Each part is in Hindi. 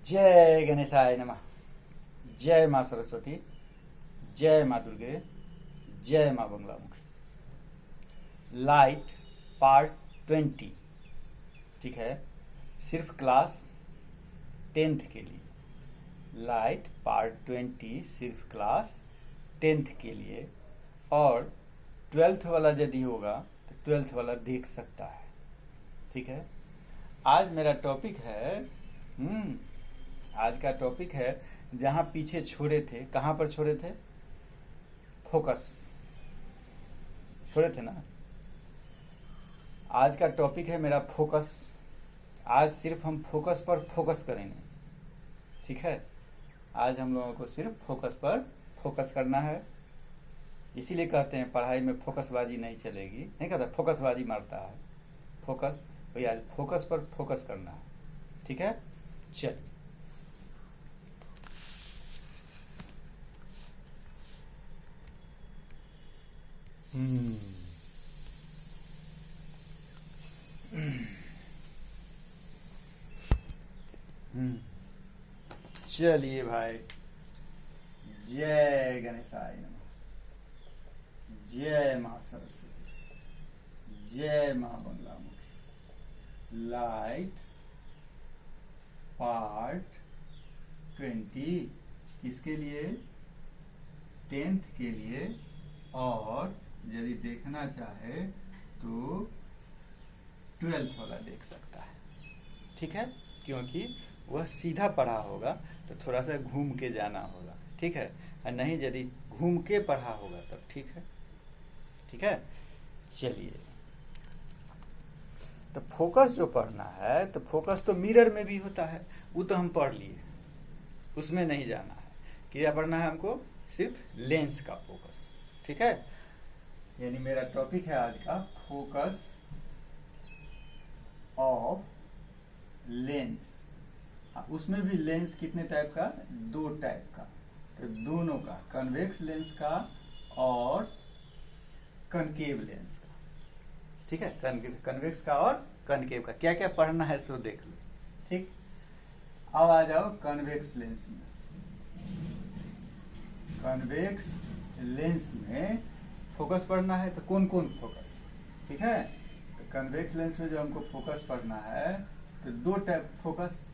जय गणेशाय नमः। जय माँ सरस्वती। जय माँ दुर्गे। जय माँ बंगलामुखी। Light part 20। ठीक है, सिर्फ क्लास 10th के लिए। लाइट पार्ट 20 सिर्फ क्लास 10th के लिए। और 12th वाला यदि होगा तो 12th वाला देख सकता है। ठीक है, आज मेरा टॉपिक है आज का टॉपिक है, जहां पीछे छोड़े थे, कहां पर छोड़े थे? फोकस छोड़े थे ना। आज का टॉपिक है मेरा फोकस। आज सिर्फ हम फोकस पर फोकस करेंगे। ठीक है, आज हम लोगों को सिर्फ फोकस पर फोकस करना है। इसीलिए कहते हैं पढ़ाई में फोकसबाजी नहीं चलेगी। नहीं कहता फोकसबाजी मारता है। फोकस भाई, आज फोकस पर फोकस करना है। ठीक है, चल। चलिए भाई, जय गणेशाय नमः। जय माँ सरस्वती। जय माँ बंगलामुखी। लाइट पार्ट 20 किसके लिए? 10th के लिए। और यदि देखना चाहे तो 12th वाला देख सकता है। ठीक है, क्योंकि वह सीधा पढ़ा होगा तो थोड़ा सा घूम के जाना होगा। ठीक है, और नहीं यदि घूम के पढ़ा होगा तब ठीक है। ठीक है, चलिए। तो फोकस जो पढ़ना है तो फोकस तो मिरर में भी होता है, वो तो हम पढ़ लिए, उसमें नहीं जाना है। क्या पढ़ना है हमको? सिर्फ लेंस का फोकस। ठीक है, यानी मेरा टॉपिक है आज का फोकस ऑफ लेंस। उसमें भी लेंस कितने टाइप का? 2 टाइप का। तो दोनों का, कन्वेक्स लेंस का और कनकेव लेंस का। ठीक है, कन्वेक्स का और कनकेव का क्या क्या पढ़ना है सो देख लो। ठीक, अब आ जाओ कन्वेक्स लेंस में। कन्वेक्स लेंस में फोकस पढ़ना है तो कौन कौन फोकस? ठीक है, तो कन्वेक्स लेंस में जो हमको फोकस पढ़ना है तो 2 टाइप फोकस।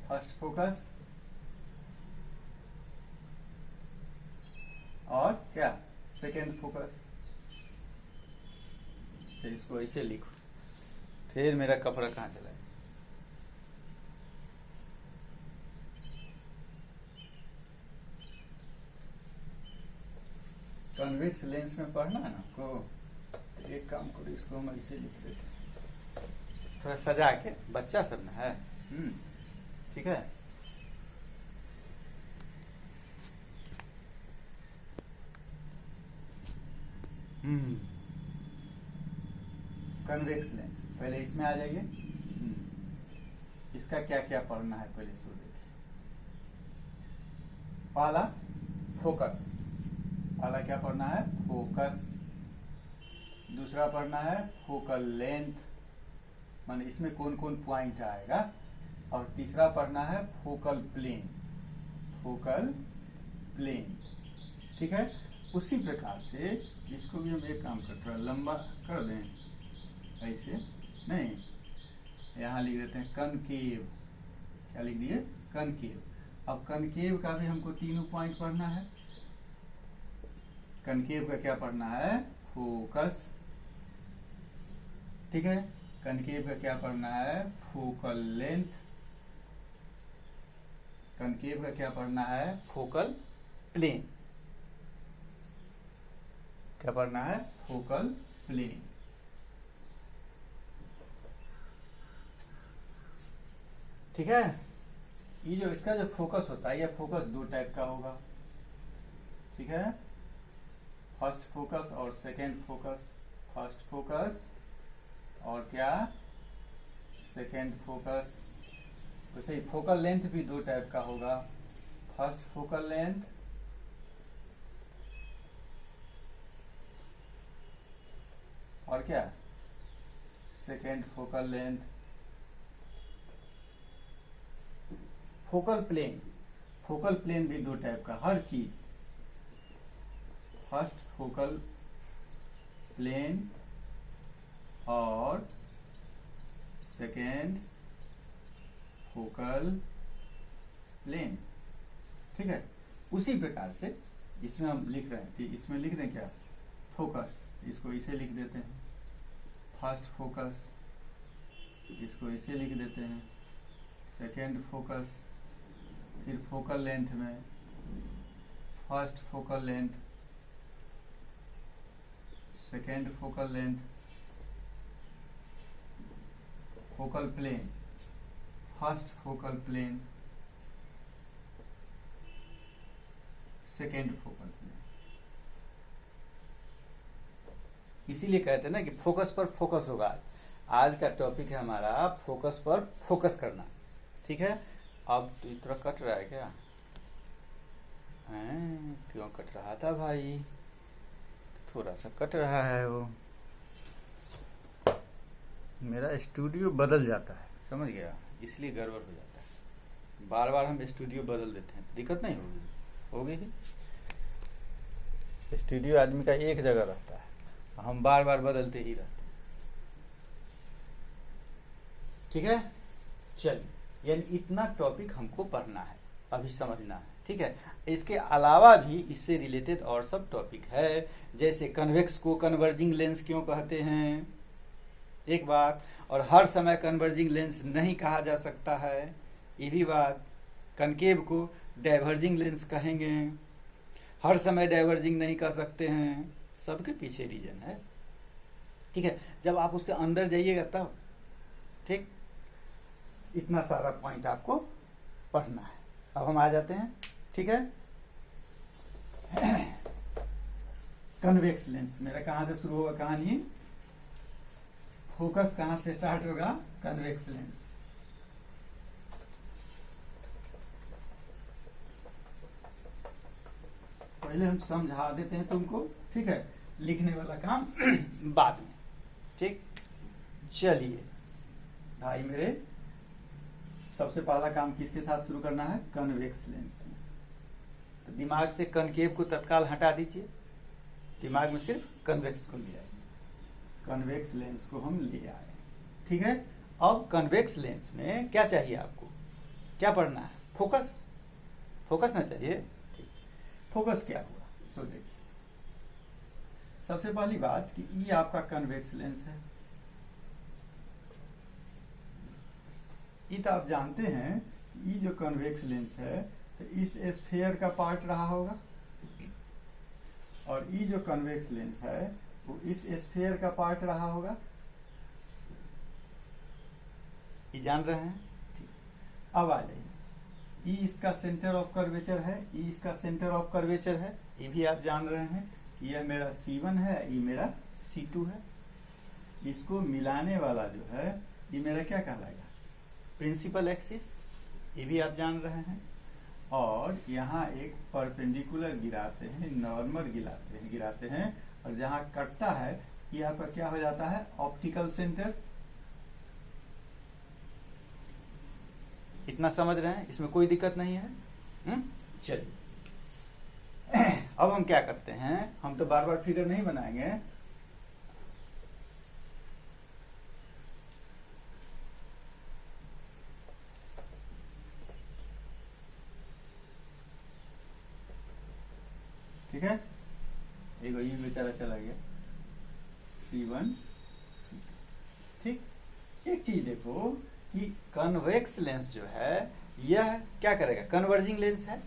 फर्स्ट फोकस और क्या? Second focus. तो इसको ऐसे लिखो। फिर मेरा कपड़ा कहाँ चला है? कन्वेक्स लेंस में पढ़ना है ना आपको, तो एक काम करो, इसको हम ऐसे लिख देते हैं, थोड़ा सजा के। बच्चा सब ना है। ठीक है, कन्वेक्स लेंस। पहले इसमें आ जाइए। इसका क्या क्या पढ़ना है पहले सो देखिए। पहला फोकस। पहला क्या पढ़ना है? फोकस। दूसरा पढ़ना है फोकल लेंथ, माने इसमें कौन कौन पॉइंट आएगा। और तीसरा पढ़ना है फोकल प्लेन। Focal plane. ठीक है, उसी प्रकार से इसको भी हम एक काम कर, थोड़ा लंबा कर दें ऐसे। नहीं, यहाँ लिख देते हैं कनकेव। क्या लिख दिए? कनकेव। अब कनकेव का भी हमको 3 पॉइंट पढ़ना है। कनकेव का क्या पढ़ना है? फोकस। ठीक है, कनकेव का क्या पढ़ना है? Focal length. कनकेव का क्या पढ़ना है? Focal plane. क्या पढ़ना है? Focal plane. ठीक है, ये जो इसका जो फोकस होता है, यह फोकस 2 टाइप का होगा। ठीक है, फर्स्ट फोकस और सेकेंड फोकस। फर्स्ट फोकस और क्या? Second focus. वैसे ही फोकल लेंथ भी 2 टाइप का होगा। फर्स्ट फोकल लेंथ और क्या? Second focal length. Focal plane भी दो टाइप का, हर चीज। फर्स्ट फोकल प्लेन और सेकेंड फोकल प्लेन, ठीक है। उसी प्रकार से इसमें हम लिख रहे हैं कि इसमें लिख दें क्या, फोकस, इसको इसे लिख देते हैं फर्स्ट फोकस, इसको इसे लिख देते हैं सेकेंड फोकस, फिर फोकल लेंथ में first focal length, second focal length, focal plane, first focal plane, second focal plane. इसीलिए कहते हैं ना कि फोकस पर फोकस होगा। आज का टॉपिक है हमारा फोकस पर फोकस करना, ठीक है। अब तो इतना कट रहा है क्या, क्यों कट रहा था भाई, थोड़ा सा कट रहा है। वो मेरा स्टूडियो बदल जाता है, समझ गया, इसलिए गड़बड़ हो जाता है। बार बार हम स्टूडियो बदल देते हैं, दिक्कत नहीं होगी कि स्टूडियो आदमी का एक जगह रहता है, हम बार बार बदलते ही रहते हैं, ठीक है। चलिए, यानी इतना टॉपिक हमको पढ़ना है, अभी समझना है, ठीक है। इसके अलावा भी इससे रिलेटेड और सब टॉपिक है, जैसे कन्वेक्स को कन्वर्जिंग लेंस क्यों कहते हैं, एक बात। और हर समय कन्वर्जिंग लेंस नहीं कहा जा सकता है, ये भी बात। कनकेव को डाइवर्जिंग लेंस कहेंगे, हर समय डाइवर्जिंग नहीं कह सकते हैं, सबके पीछे रीजन है, ठीक है। जब आप उसके अंदर जाइएगा तब, ठीक। इतना सारा पॉइंट आपको पढ़ना है। अब हम आ जाते हैं, ठीक है। कन्वेक्स लेंस मेरा कहां से शुरू होगा कहानी, फोकस कहां से स्टार्ट होगा, कन्वेक्स लेंस। पहले हम समझा देते हैं तुमको, ठीक है, लिखने वाला काम बाद में, ठीक। चलिए भाई मेरे, सबसे पहला काम किसके साथ शुरू करना है, कन्वेक्स लेंस में। तो दिमाग से कनकेव को तत्काल हटा दीजिए, दिमाग में सिर्फ कन्वेक्स को ले आए, कन्वेक्स लेंस को हम ले आए, ठीक है। अब कन्वेक्स लेंस में क्या चाहिए आपको, क्या पढ़ना है, फोकस, फोकस ना चाहिए, ठीक। फोकस क्या हुआ, सो देखिए, सबसे पहली बात कि ये आपका कन्वेक्स लेंस है। ये तो आप जानते हैं, ये जो कन्वेक्स लेंस है तो इस स्फीयर का पार्ट रहा होगा, और ये जो कन्वेक्स लेंस है वो इस स्फीयर का पार्ट रहा होगा, ये जान रहे हैं, ठीक। अब आ जाइए, ये इसका सेंटर ऑफ कर्वेचर है, ये इसका सेंटर ऑफ कर्वेचर है, ये भी आप जान रहे हैं कि यह मेरा C1 है, ये मेरा C2 है। इसको मिलाने वाला जो है ये मेरा क्या कहलाएगा, प्रिंसिपल एक्सिस, ये भी आप जान रहे हैं। और यहाँ एक परपेंडिकुलर गिराते हैं, नॉर्मल गिराते हैं, और जहां कटता है ये आपका क्या हो जाता है, ऑप्टिकल सेंटर। इतना समझ रहे हैं, इसमें कोई दिक्कत नहीं है। चलिए, अब हम क्या करते हैं, हम तो बार बार फिगर नहीं बनाएंगे, ठीक है। एक ये बेचारा चला गया, C1 C2, ठीक। एक चीज देखो कि कन्वेक्स लेंस जो है यह क्या करेगा, कन्वर्जिंग लेंस है।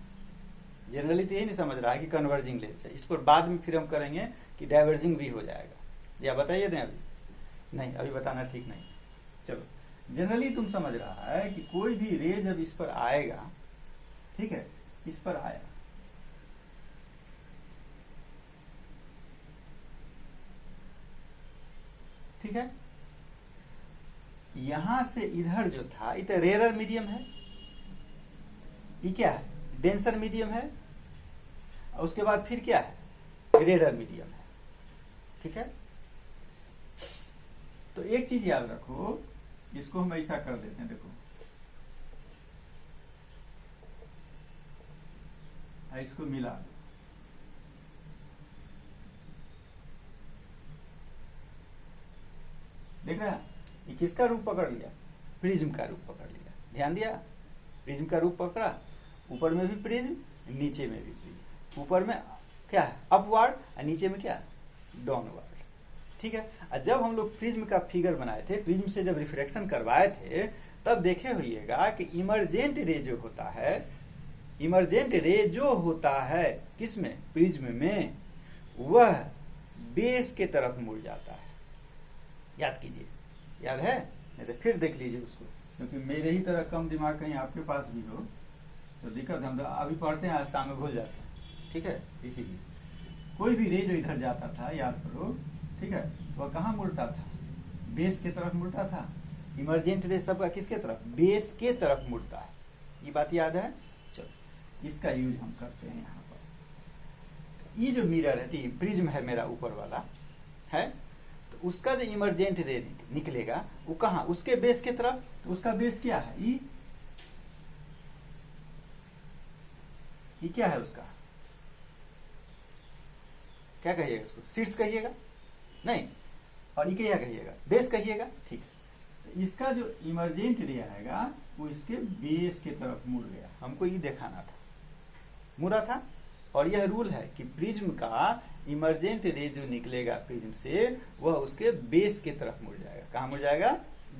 जनरली तो यही नहीं समझ रहा है कि कन्वर्जिंग लेंस है, इस पर बाद में फिर हम करेंगे कि डाइवर्जिंग भी हो जाएगा, या बताइए दें, अभी नहीं, अभी बताना ठीक नहीं। चलो, जनरली तुम समझ रहा है कि कोई भी रे जब इस पर आएगा, ठीक है, इस पर आया, ठीक है, यहां से इधर जो था ये तो रेयर मीडियम है, ये क्या है, डेंसर मीडियम है, और उसके बाद फिर क्या है, रेयर मीडियम है, ठीक है। तो एक चीज याद रखो, इसको हम ऐसा कर देते हैं, देखो इसको मिला दो। देख रहा है ये किसका रूप पकड़ लिया? प्रिज्म का रूप पकड़ लिया। ध्यान दिया, प्रिज्म का रूप पकड़ा, ऊपर में भी प्रिज्म, नीचे में भी प्रिज्म। ऊपर में क्या है? अपवर्ड, और नीचे में क्या है? डाउनवर्ड। ठीक है। और जब हम लोग प्रिज्म का फिगर बनाए थे, प्रिज्म से जब रिफ्लेक्शन करवाए थे, तब देखे होइएगा कि इमरजेंट रे जो होता है, इमरजेंट रे जो होता है किसमें? प्रिज्म में, वह बेस के तरफ मुड़ जाता है। याद कीजिए, याद है? नहीं तो फिर देख लीजिए उसको, क्योंकि मेरे ही तरह कम दिमाग कहीं आपके पास भी हो तो दिक्कत। हम तो अभी पढ़ते हैं, आज शाम में भूल जाते हैं। ठीक है, इसीलिए कोई भी रे जो इधर जाता था, याद करो, ठीक है, वह कहाँ मुड़ता था? बेस के तरफ मुड़ता था। इमरजेंट रे सबका किसके तरफ? बेस के तरफ मुड़ता है। ये बात याद है? चलो, इसका यूज हम करते हैं यहाँ पर। ये जो मिरर है, प्रिज्म है मेरा ऊपर वाला है, तो उसका जो इमरजेंट रे निकलेगा वो कहाँ? उसके बेस के तरफ। तो उसका बेस क्या है? ये क्या है उसका? क्या कहिएगा उसको? शीर्ष कहिएगा? नहीं। और ये क्या कहिएगा? बेस कहिएगा? ठीक है। तो इसका जो इमरजेंट रे आएगा वो इसके बेस के तरफ मुड़ गया। हमको ये दिखाना था, मुड़ा था। और यह रूल है कि प्रिज्म का इमरजेंट रे जो निकलेगा प्रिज्म से, वह उसके बेस के तरफ मुड़ जाएगा। कहाँ मुड़ जाएगा?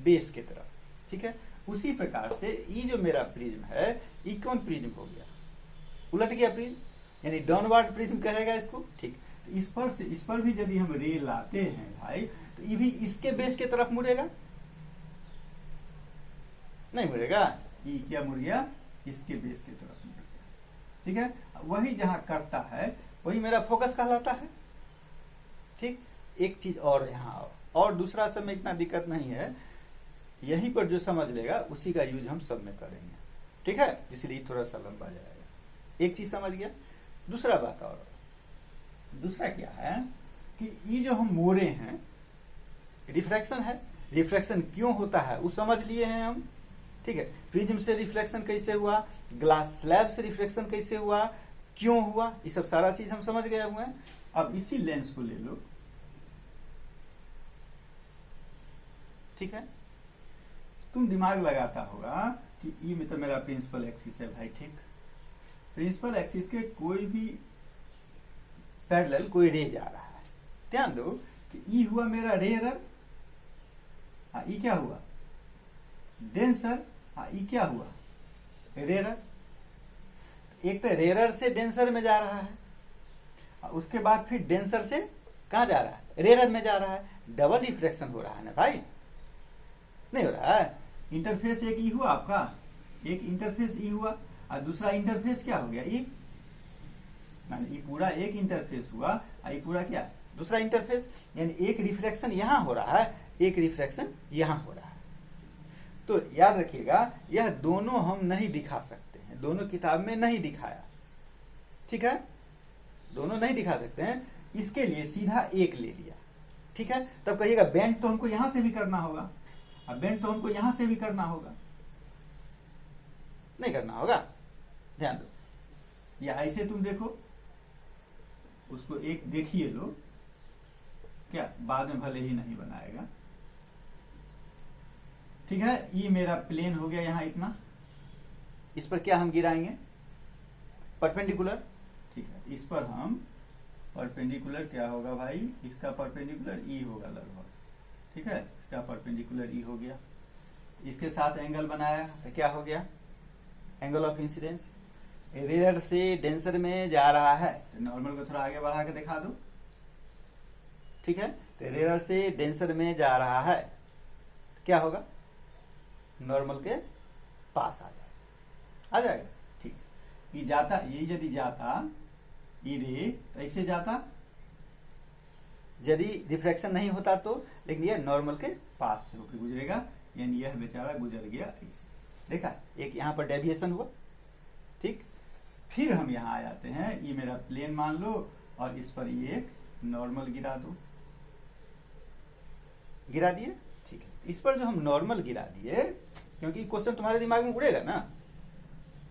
बेस के तरफ। ठीक है। उसी प्रकार से ये जो मेरा प्रिज्म है, ये कौन प्रिज्म हो गया? उलट गया प्रिज्म, यानी डाउनवर्ड प्रिज्म कहेगा इसको। ठीक। तो इस पर भी यदि हम रे लाते हैं भाई, तो ये भी इसके बेस के तरफ मुड़ेगा? नहीं मुड़ेगा। ये क्या मुड़ गया? इसके बेस की तरफ मुड़ गया। ठीक है। वही जहां करता है वही मेरा फोकस कहलाता है। ठीक। एक चीज और यहाँ, और दूसरा सब में इतना दिक्कत नहीं है, यहीं पर जो समझ लेगा उसी का यूज हम सब में करेंगे। ठीक है, इसलिए थोड़ा सा लंबा जाएगा। एक चीज समझ गया। दूसरा बात और, दूसरा क्या है कि ये जो हम मोड़े हैं, रिफ्रैक्शन है। रिफ्रैक्शन क्यों होता है वो समझ लिए हैं हम। ठीक है। प्रिज्म से रिफ्लेक्शन कैसे हुआ, ग्लास स्लैब से रिफ्लेक्शन कैसे हुआ, क्यों हुआ, ये सब सारा चीज हम समझ गए हुए हैं। अब इसी लेंस को ले लो। ठीक है। तुम दिमाग लगाता होगा कि ई में तो मेरा प्रिंसिपल एक्सिस है भाई। ठीक। प्रिंसिपल एक्सिस के कोई भी पैरेलल कोई रे जा रहा है। ध्यान दो कि ई हुआ मेरा रेयरर, ई क्या हुआ? डेंसर। ई क्या हुआ? रेयरर। एक तो रेयरर से डेंसर में जा रहा है, उसके बाद फिर डेंसर से कहा जा रहा है? रेयरर में जा रहा है। डबल रिफ्रैक्शन हो रहा है ना भाई? नहीं हो रहा है? इंटरफेस एक ई हुआ आपका, एक इंटरफेस ई हुआ, और दूसरा इंटरफेस क्या हो गया? ई। माने ये पूरा एक इंटरफेस हुआ, और ये पूरा क्या? दूसरा इंटरफेस। यानी एक रिफ्लेक्शन यहां हो रहा है, एक रिफ्लेक्शन यहां हो रहा है। तो याद रखिएगा, यह दोनों हम नहीं दिखा सकते हैं, दोनों किताब में नहीं दिखाया। ठीक है, दोनों नहीं दिखा सकते हैं, इसके लिए सीधा एक ले लिया। ठीक है। तब कहिएगा बेंड तो हमको यहां से भी करना होगा, और बेंड तो हमको यहां से भी करना होगा। नहीं करना होगा, ध्यान दो। या ऐसे तुम देखो, उसको एक देखिए लो, क्या बाद में भले ही नहीं बनाएगा। ठीक है। ये मेरा प्लेन हो गया यहां इतना, इस पर क्या हम गिराएंगे? परपेंडिकुलर। ठीक है। इस पर हम परपेंडिकुलर क्या होगा भाई? इसका परपेंडिकुलर ई होगा लगभग। ठीक है। इसका परपेंडिकुलर ई हो गया, इसके साथ एंगल बनाया तो क्या हो गया? Angle of incidence. रेयरर से डेंसर में जा रहा है, तो नॉर्मल को थोड़ा आगे बढ़ा के दिखा दो। ठीक है। तो रेयरर से डेंसर में जा रहा है, तो क्या होगा? नॉर्मल के पास आ जाएगा। ठीक। ये जाता, ये यदि जाता, ये रे तो ऐसे जाता, यदि रिफ्रैक्शन नहीं होता तो, लेकिन ये नॉर्मल के पास से होकर गुजरेगा, यानी यह बेचारा गुजर गया ऐसे। देखा, एक यहां पर डेविएशन हुआ। ठीक। फिर हम यहां आ जाते हैं, ये मेरा प्लेन मान लो, और इस पर ये एक नॉर्मल गिरा दो। गिरा दिए। ठीक है। इस पर जो हम नॉर्मल गिरा दिए, क्योंकि क्वेश्चन तुम्हारे दिमाग में उड़ेगा ना,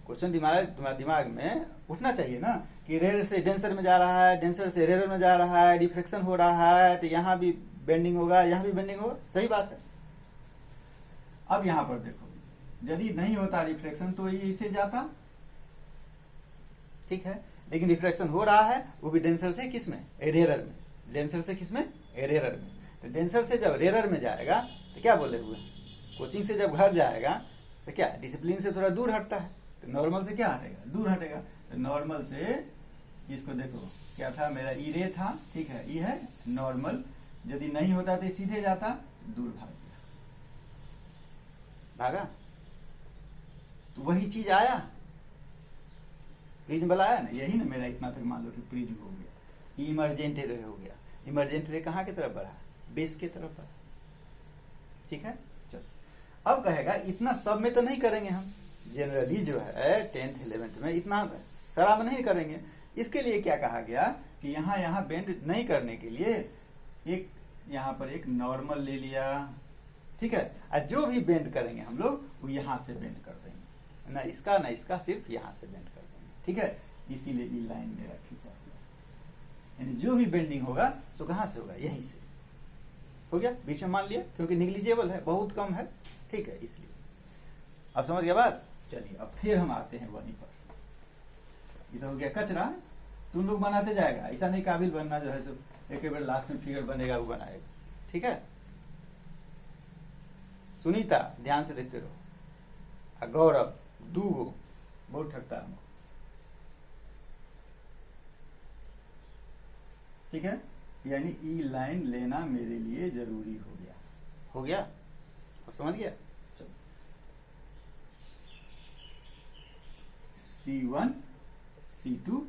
क्वेश्चन तुम्हारे दिमाग में उठना चाहिए ना कि रेयर से डेंसर में जा रहा है, डेंसर से रेयर में जा रहा है, डिफ्रेक्शन हो रहा है, तो यहाँ भी बेंडिंग होगा, यहाँ भी बेंडिंग होगा, सही बात है। अब यहाँ पर देखो, यदि नहीं होता रिफ्लेक्शन तो ये इसे जाता, ठीक है, लेकिन रिफ्लेक्शन हो रहा है, वो भी डेंसर से किस में, रेयर में, डेंसर से किस में, रेयर में। तो डेंसर से जब रेयर में जाएगा तो क्या बोले हुए, कोचिंग से जब घर जाएगा तो क्या डिसिप्लिन से थोड़ा दूर हटता है, तो नॉर्मल से क्या हटेगा, दूर हटेगा। तो नॉर्मल से इसको देखो क्या था, मेरा ई रे था, ठीक है, ई है नॉर्मल, यदि नहीं होता तो सीधे जाता, दूर भाग गया, भागा, तो वही चीज आया, प्रिज्म वाला आया ना, यही ना मेरा इतना तक मान लो कि प्रिज्म हो गया, इमरजेंट रे हो गया, इमरजेंट रे कहाँ की तरफ बढ़ा, बेस की तरफ बढ़ा, ठीक है। चलो अब कहेगा इतना सब में तो नहीं करेंगे हम, जनरली जो है 10th 11th में इतना सारा में नहीं करेंगे, इसके लिए क्या कहा गया कि यहाँ बेंड नहीं करने के लिए एक यहाँ पर एक नॉर्मल ले लिया, ठीक है, और जो भी बेंड करेंगे हम लोग वो यहाँ से बेंड कर देंगे, ना इसका ना इसका, सिर्फ यहाँ से बेंड कर देंगे, ठीक है। इसीलिए ये लाइन मेरा खींचा हुआ, यानी जो भी बेंडिंग होगा तो कहाँ से होगा, यहीं से हो गया, बीच में मान लिया, क्योंकि निग्लिजेबल है, बहुत कम है, ठीक है, इसलिए। अब समझ गया बात। चलिए अब फिर हम आते हैं वहीं पर, ये तो हो गया कचरा, तुम लोग बनाते जाएगा, ऐसा नहीं काबिल बनना जो है सो एक बार लास्ट में फिगर बनेगा वो बनाएगा, ठीक है। सुनीता ध्यान से देखते रहो, गौरव दूगो बहुत ठगता है, ठीक है, यानी ई लाइन लेना मेरे लिए जरूरी हो गया, हो गया, और समझ गया। चलो C1 C2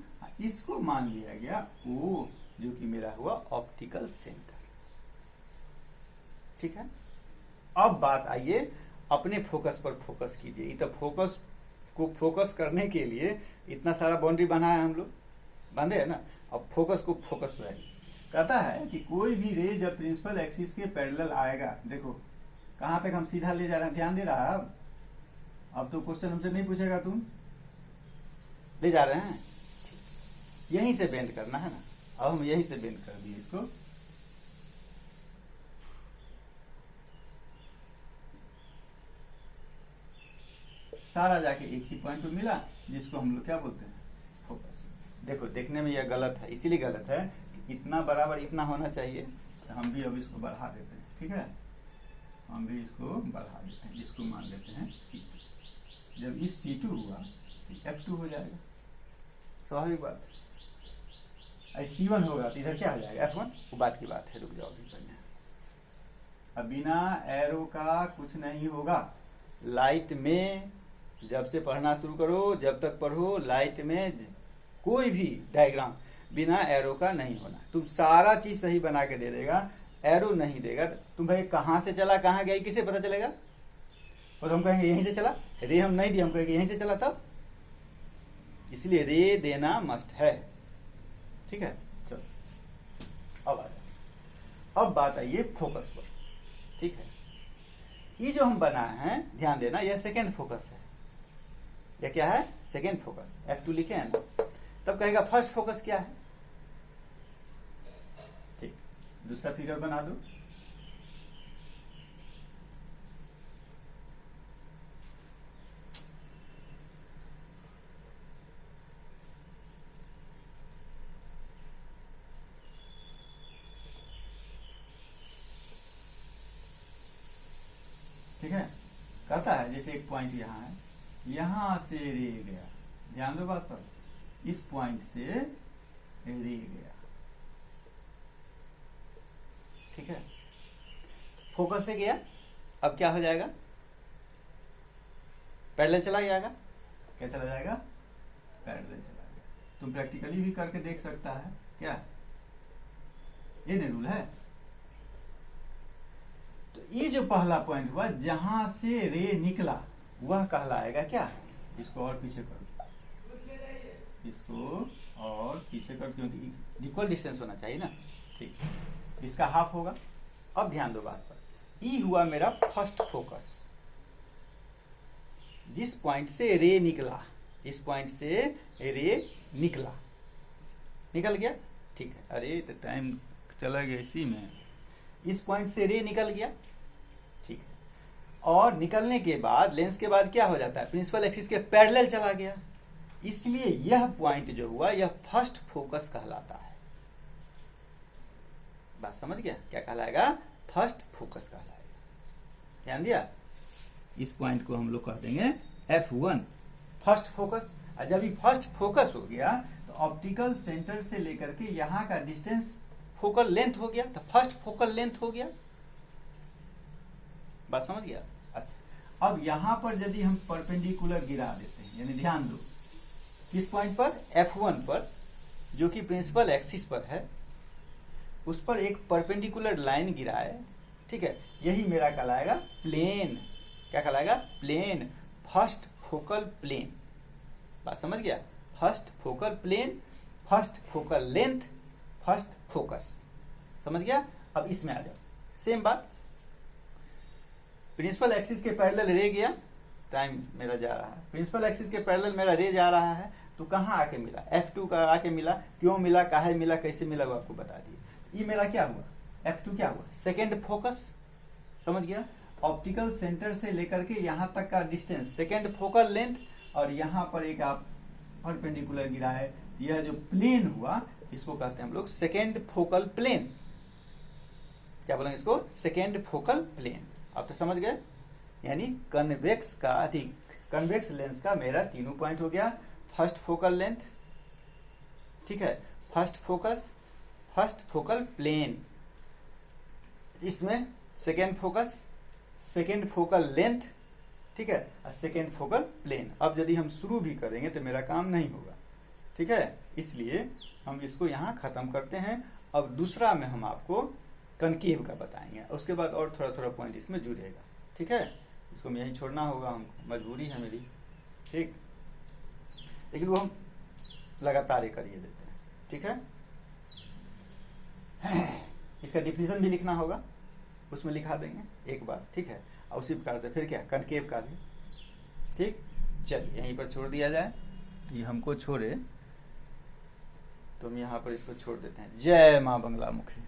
इसको मान लिया गया O, जो कि मेरा हुआ ऑप्टिकल सेंटर, ठीक है। अब बात आइए अपने फोकस पर फोकस कीजिए, तो फोकस को फोकस करने के लिए इतना सारा बाउंड्री बनाया हम लोग, बांधे है ना। अब फोकस को फोकस पर आइए, कहता है कि कोई भी रे जब प्रिंसिपल एक्सिस के पैरेलल आएगा, देखो कहां तक हम सीधा ले जा रहे हैं, ध्यान दे रहा है। अब तो क्वेश्चन हमसे नहीं पूछेगा, तुम ले जा रहे हैं, यहीं से बेंड करना है ना। अब हम यहीं से बेंड कर दिए इसको, सारा जाके एक ही पॉइंट पे मिला, जिसको हम लोग क्या बोलते हैं, फोकस। देखो देखने में यह गलत है, इसीलिए गलत है कि इतना बराबर इतना होना चाहिए, तो हम भी अब इसको बढ़ा देते हैं, ठीक है, हम भी इसको बढ़ा देते हैं, इसको मान लेते हैं C2। जब ये C2 हुआ तो F2 हो जाएगा, स्वाभाविक बात है। C1 होगा तो इधर क्या हो जाएगा, F1, वो बात की बात है, रुक जाओ भी पहले। अब बिना एरो का कुछ नहीं होगा, लाइट में जब से पढ़ना शुरू करो, जब तक पढ़ो, लाइट में कोई भी डायग्राम बिना एरो का नहीं होना। तुम सारा चीज सही बना के दे देगा, एरो नहीं देगा, तुम भाई कहां से चला कहां गया किसे पता चलेगा। और हम कहेंगे यहीं से चला, रे हम नहीं दिए, हम कहेंगे यहीं से चला, तब इसलिए रे देना मस्ट है, ठीक है। चलो अब आ जाए, अब बात आइए फोकस पर, ठीक है। ये जो हम बनाए हैं, ध्यान देना, यह सेकेंड फोकस है, यह क्या है, सेकेंड फोकस, F2 लिखे हैं ना। तब कहेगा फर्स्ट फोकस क्या है, ठीक, दूसरा फिगर बना दो। ठीक है, कहता है जैसे एक पॉइंट यहाँ है, यहां से रे गया, ध्यान दो बात पर, इस पॉइंट से रे गया, ठीक है, फोकस से गया, अब क्या हो जाएगा, पैरेलल चला जाएगा, क्या चला जाएगा, पैरेलल चला गया। तुम प्रैक्टिकली भी करके देख सकता है, क्या ये नहीं रूल है। तो ये जो पहला पॉइंट हुआ जहां से रे निकला, वह कहलाएगा क्या, इसको और पीछे करो, इसको और पीछे करो, क्योंकि इक्वल डिस्टेंस होना चाहिए ना, ठीक, इसका हाफ होगा। अब ध्यान दो बात पर, ई हुआ मेरा फर्स्ट फोकस, जिस पॉइंट से रे निकला, इस पॉइंट से रे निकल गया, ठीक है। अरे तो टाइम चला गया इसी में। इस पॉइंट से रे निकल गया, ठीक है। और निकलने के बाद लेंस के बाद क्या हो जाता है, प्रिंसिपल एक्सिस के पैरेलल चला गया, इसलिए यह पॉइंट जो हुआ यह फर्स्ट फोकस कहलाता है। बात समझ गया, क्या कहलाएगा, फर्स्ट फोकस कहलाएगा। ध्यान दिया, इस पॉइंट को हम लोग कह देंगे F1 फर्स्ट फोकस। और जब ये फर्स्ट फोकस हो गया तो ऑप्टिकल सेंटर से लेकर के यहाँ का डिस्टेंस फोकल लेंथ हो गया, तो फर्स्ट फोकल लेंथ हो गया। बात समझ गया। अच्छा, अब यहां पर यदि हम परपेंडिकुलर गिरा देते हैं, यानी ध्यान दो किस पॉइंट पर, F1 पर, जो कि प्रिंसिपल एक्सिस पर है, उस पर एक परपेंडिकुलर लाइन गिराए, ठीक है, यही मेरा कहलाएगा प्लेन। क्या कहलाएगा, प्लेन, फर्स्ट फोकल प्लेन। बात समझ गया, first focal plane, first focal length, first focus. समझ गया। अब इसमें आ जाओ, सेम बात, प्रिंसिपल एक्सिस के पैरेलल रे गया, टाइम मेरा जा रहा है, प्रिंसिपल एक्सिस के पैरेलल मेरा रे जा रहा है, तो कहाँ आके मिला, F2 का आके मिला। क्यों मिला, काहे मिला, कैसे मिला, वो आपको बता दिए। ये मेरा क्या हुआ, F2 क्या हुआ, सेकेंड फोकस। समझ गया। ऑप्टिकल सेंटर से लेकर के यहाँ तक का डिस्टेंस सेकेंड फोकल लेंथ, और यहाँ पर एक आप परपेंडिकुलर गिरा है, यह जो प्लेन हुआ इसको कहते हैं हम लोग सेकेंड फोकल प्लेन। क्या बोलेंगे इसको, सेकेंड फोकल प्लेन। आप तो समझ गए। यानी कन्वेक्स का अधिक कन्वेक्स लेंस का मेरा तीनों पॉइंट हो गया, फर्स्ट फोकल लेंथ, ठीक है, first focus, first focal plane, इसमें second focus, second focal length, ठीक है, और सेकेंड फोकल प्लेन। अब यदि हम शुरू भी करेंगे तो मेरा काम नहीं होगा, ठीक है, इसलिए हम इसको यहाँ खत्म करते हैं। अब दूसरा में हम आपको कनकेव का बताएंगे, उसके बाद और थोड़ा थोड़ा पॉइंट इसमें जुड़ेगा, ठीक है। इसको यहीं छोड़ना होगा हमको, मजबूरी है मेरी, ठीक, लेकिन वो हम लगातार ही करिए देते हैं, ठीक है। इसका डिफिनेशन भी लिखना होगा, उसमें लिखा देंगे एक बार, ठीक है। और उसी प्रकार से फिर क्या, कनकेव का भी, ठीक। चलिए यहीं पर छोड़ दिया जाए, ये हमको छोड़े तो हम यहाँ पर इसको छोड़ देते हैं। जय माँ बंगला मुखी।